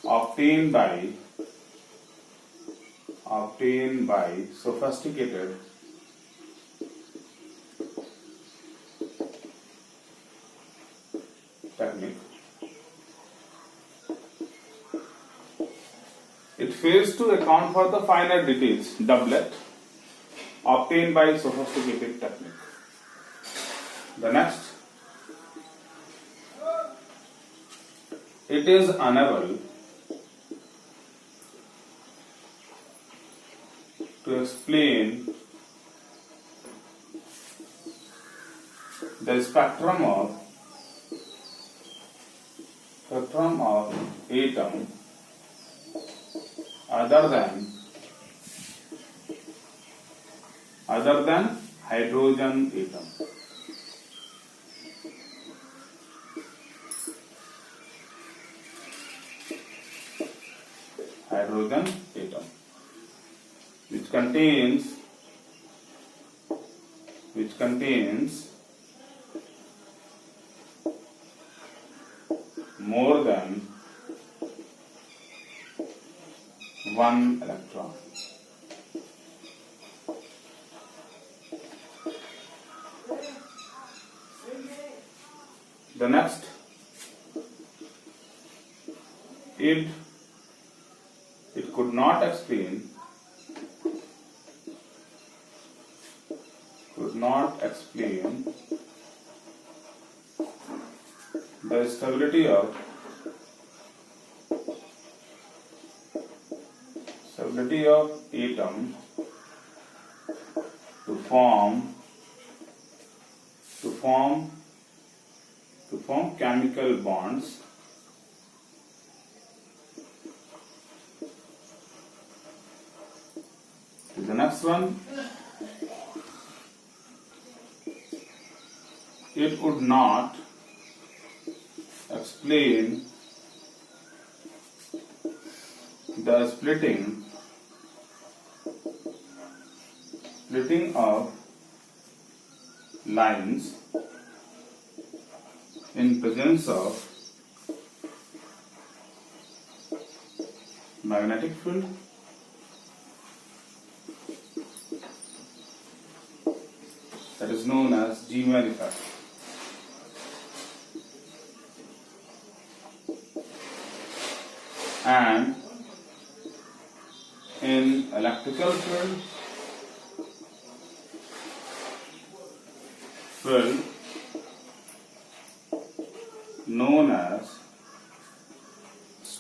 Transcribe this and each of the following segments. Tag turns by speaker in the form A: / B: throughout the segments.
A: obtained by sophisticated technique. It fails to account for the finer details. Doublet obtained by sophisticated technique. The next, it is unable to explain the spectrum of atom other than hydrogen atom. Hydrogen atom, which contains more than one electron. The next, it could not explain the stability of atom to form chemical bonds the next one. It would not explain the splitting of lines in presence of magnetic field. That is known as Zeeman effect. And in electrical field known as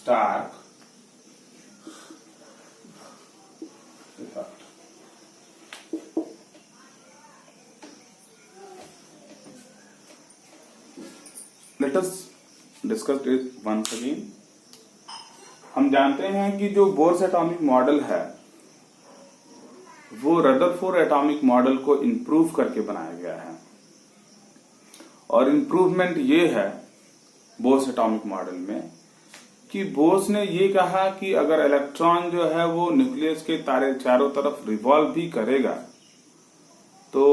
A: Stark effect. Let us discuss it once again. हम जानते हैं कि जो Bohr's atomic model है वो Rutherford atomic model को improve करके बनाया गया है और इम्प्रूवमेंट ये है बोर्स एटॉमिक मॉडल में कि बोर्स ने ये कहा कि अगर इलेक्ट्रॉन जो है वो न्यूक्लियस के चारों तरफ रिवॉल्व भी करेगा तो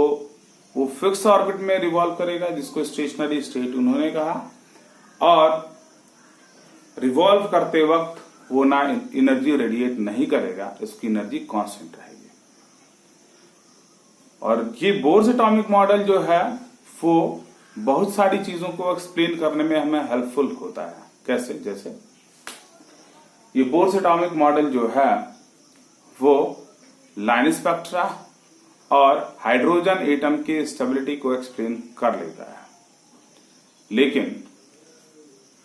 A: वो फिक्स ऑर्बिट में रिवॉल्व करेगा जिसको स्टेशनरी स्टेट उन्होंने कहा और रिवॉल्व करते वक्त वो ना एनर्जी रेडिएट नहीं करेगा, इसकी एनर्जी कांस्टेंट रहेगी। और ये बोर्स एटॉमिक मॉडल जो है वो बहुत सारी चीजों को एक्सप्लेन करने में हमें हेल्पफुल होता है। कैसे? जैसे ये बोर्स एटॉमिक मॉडल जो है वो लाइन स्पेक्ट्रा और हाइड्रोजन एटम के स्टेबिलिटी को एक्सप्लेन कर लेता है, लेकिन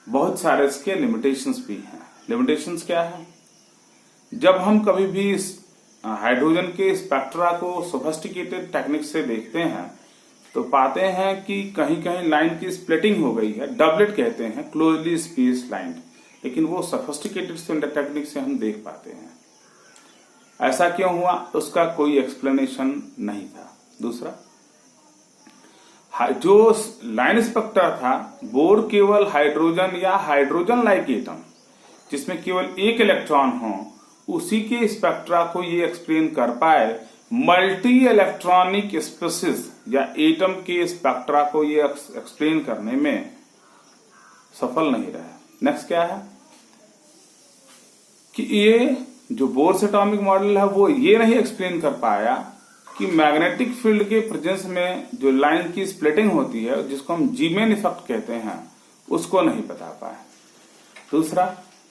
A: बहुत सारे इसके लिमिटेशंस भी हैं। लिमिटेशंस क्या है? जब हम कभी भी हाइड्रोजन के स्पेक्ट्रा को सोफिस्टिकेटेड टेक्निक से देखते हैं तो पाते हैं कि कहीं कहीं लाइन की स्प्लिटिंग हो गई है, डबलेट कहते हैं, क्लोजली स्पेस्ड लाइन, लेकिन वो सोफिस्टिकेटेड टेक्निक से हम देख पाते हैं। ऐसा क्यों हुआ? उसका कोई एक्सप्लेनेशन नहीं था। दूसरा, जो लाइन स्पेक्ट्रा था बोर केवल हाइड्रोजन या हाइड्रोजन लाइक एटम जिसमें केवल एक इलेक्ट्रॉन हो उसी के स्पेक्ट्रा को ये एक्सप्लेन कर पाए, मल्टी इलेक्ट्रॉनिक स्पीसीज या एटम के स्पेक्ट्रा को ये एक्सप्लेन करने में सफल नहीं रहा। नेक्स्ट क्या है? कि ये जो बोर्स एटॉमिक मॉडल है वो ये नहीं एक्सप्लेन कर पाया कि मैग्नेटिक फील्ड के प्रेजेंस में जो लाइन की स्प्लिटिंग होती है, जिसको हम जीमेन इफेक्ट कहते हैं, उसको नहीं बता पाया। दूसरा,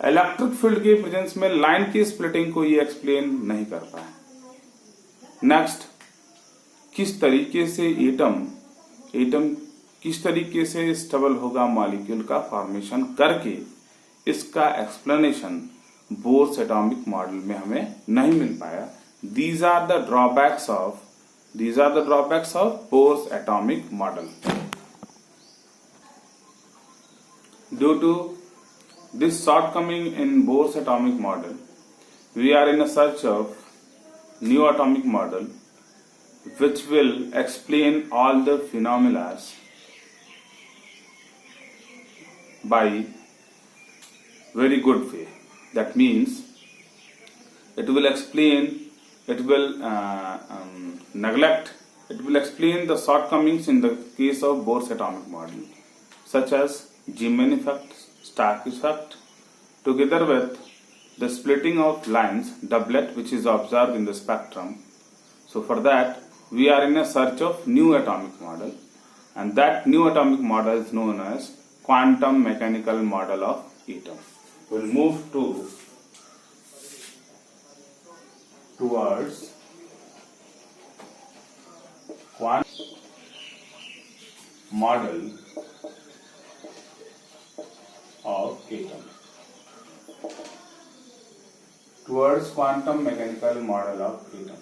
A: इलेक्ट्रिक फील्ड के प्रेजेंस में लाइन की स्प्लिटिंग को ये एक्सप्लेन नहीं कर पाया। नेक्स्ट, किस तरीके से एटम किस तरीके से स्टेबल होगा मॉलिक्यूल का फॉर्मेशन करके, इसका एक्सप्लेनेशन बोर्स एटॉमिक मॉडल में हमें नहीं मिल पाया। These are the drawbacks of Bohr's atomic model. Due to this shortcoming in Bohr's atomic model, we are in a search of new atomic model which will explain all the phenomena by very good way. That means it will explain the shortcomings in the case of Bohr's atomic model, such as Zeeman effect, Stark effect, together with the splitting of lines doublet which is observed in the spectrum. So for that, we are in a search of new atomic model, and that new atomic model is known as quantum mechanical model of atom. We'll move towards quantum model of atom. Towards quantum mechanical model of atom.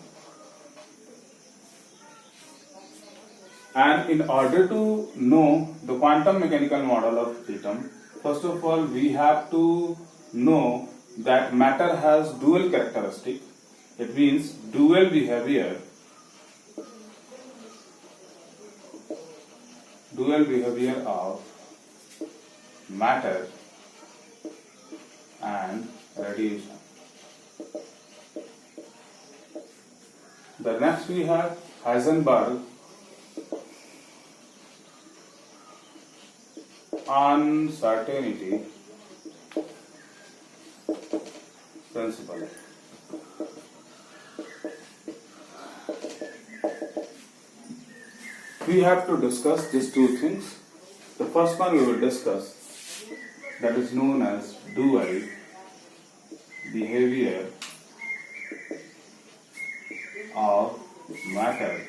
A: And in order to know the quantum mechanical model of atom, first of all we have to know that matter has dual characteristic. It means dual behavior of matter and radiation. The next we have Heisenberg uncertainty principle. We have to discuss these two things. The first one we will discuss, that is known as dual behavior of matter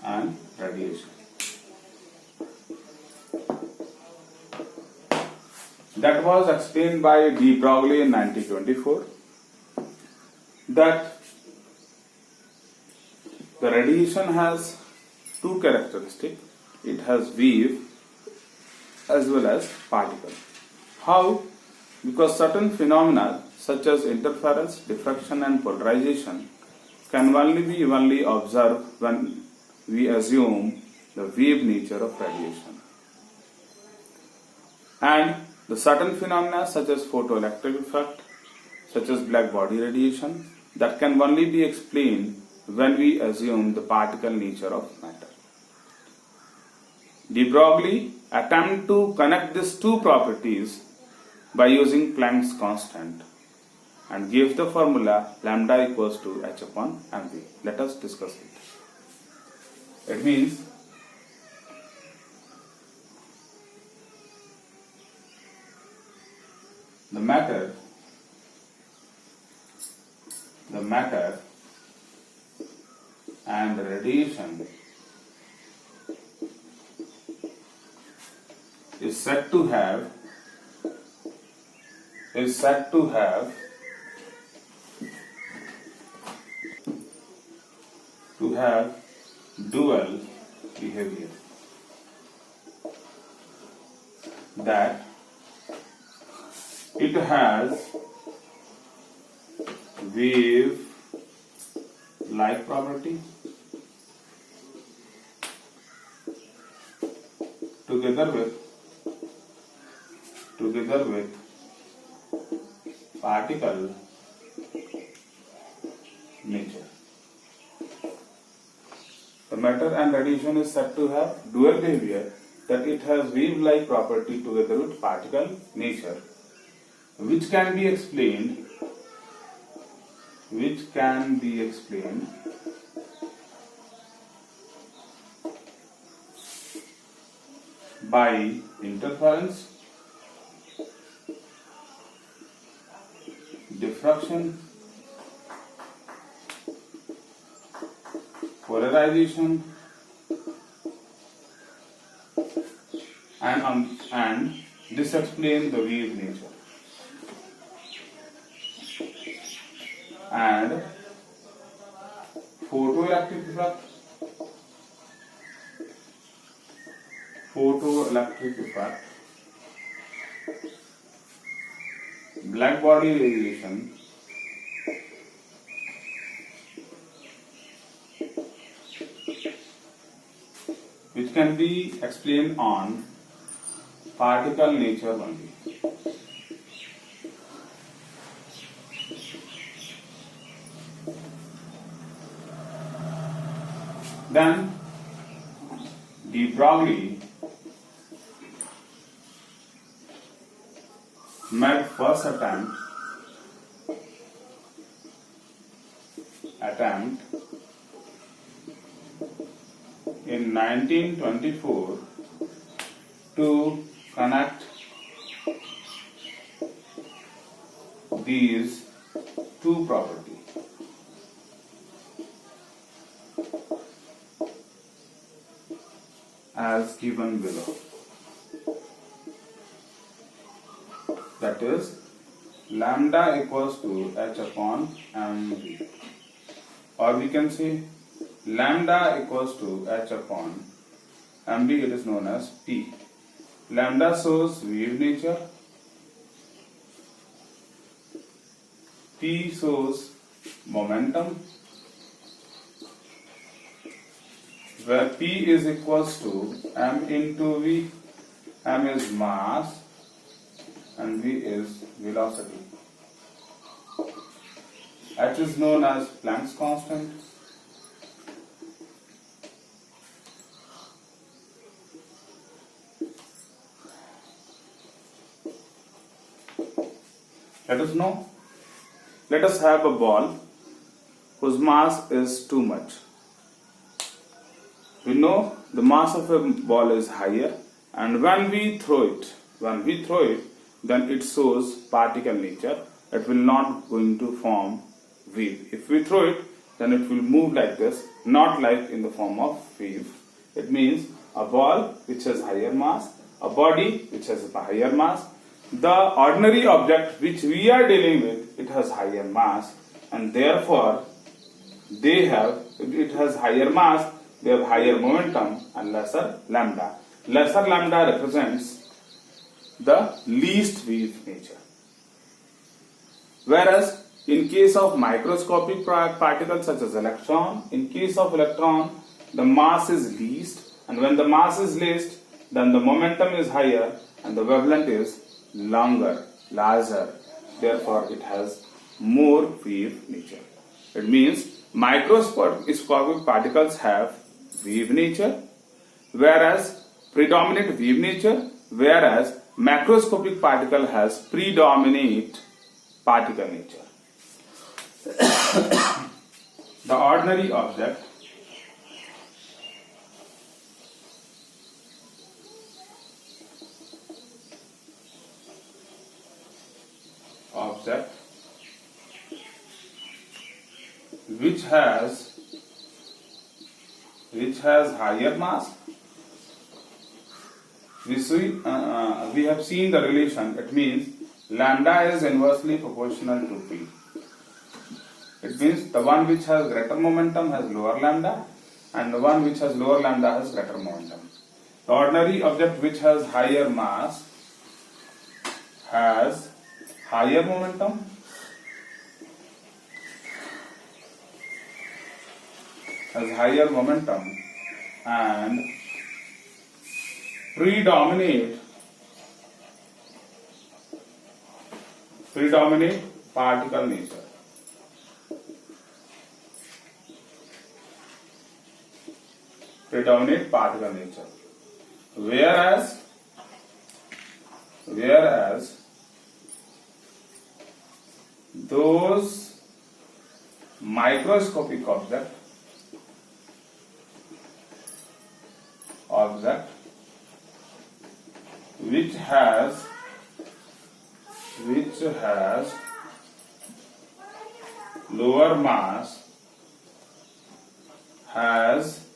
A: and radiation. That was explained by de Broglie in 1924, that the radiation has two characteristics. It has wave as well as particle. How? Because certain phenomena such as interference, diffraction and polarization can only be evenly observed when we assume the wave nature of radiation. And the certain phenomena such as photoelectric effect, such as black body radiation, that can only be explained when we assume the particle nature of matter. De Broglie attempted to connect these two properties by using Planck's constant and gave the formula lambda equals to h upon mv. Let us discuss it. It means the matter and the radiation is said to have dual behavior, that it has wave like property together with particle nature. The matter and radiation is said to have dual behavior, that it has wave like property together with particle nature. which can be explained by interference, diffraction, polarization, and this explains the wave nature. And photoelectric effect, black body radiation, which can be explained on particle nature only. Then de Broglie made first attempt in 1924 to connect these two properties. As given below. That is, lambda equals to h upon mv. Or we can say lambda equals to h upon mv, it is known as P. Lambda shows wave nature, P shows momentum, where P is equals to m into v. M is mass and v is velocity. H is known as Planck's constant. Let us have a ball whose mass is too much. We know the mass of a ball is higher, and when we throw it, then it shows particle nature. It will not going to form wave. If we throw it, then it will move like this, not like in the form of wave. It means a ball which has higher mass, a body which has a higher mass. The ordinary object which we are dealing with, it has higher mass, and therefore it has higher mass, they have higher momentum and lesser lambda. Lesser lambda represents the least wave nature. Whereas in case of microscopic particles such as electron, in case of electron, the mass is least, and when the mass is least, then the momentum is higher and the wavelength is larger. Therefore, it has more wave nature. It means microscopic particles have wave nature, whereas predominant wave nature, whereas macroscopic particle has predominate particle nature. The ordinary object which has higher mass, we have seen the relation. It means lambda is inversely proportional to P. It means the one which has greater momentum has lower lambda, and the one which has lower lambda has greater momentum. The ordinary object which has higher mass has higher momentum, and predominate particle nature. Whereas those microscopic object which has lower mass has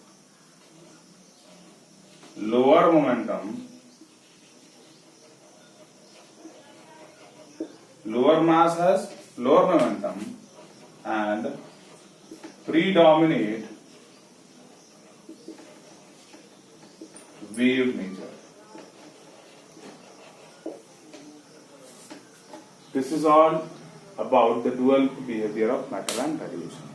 A: lower momentum, lower mass has lower momentum and predominate wave nature. This is all about the dual behavior of matter and radiation.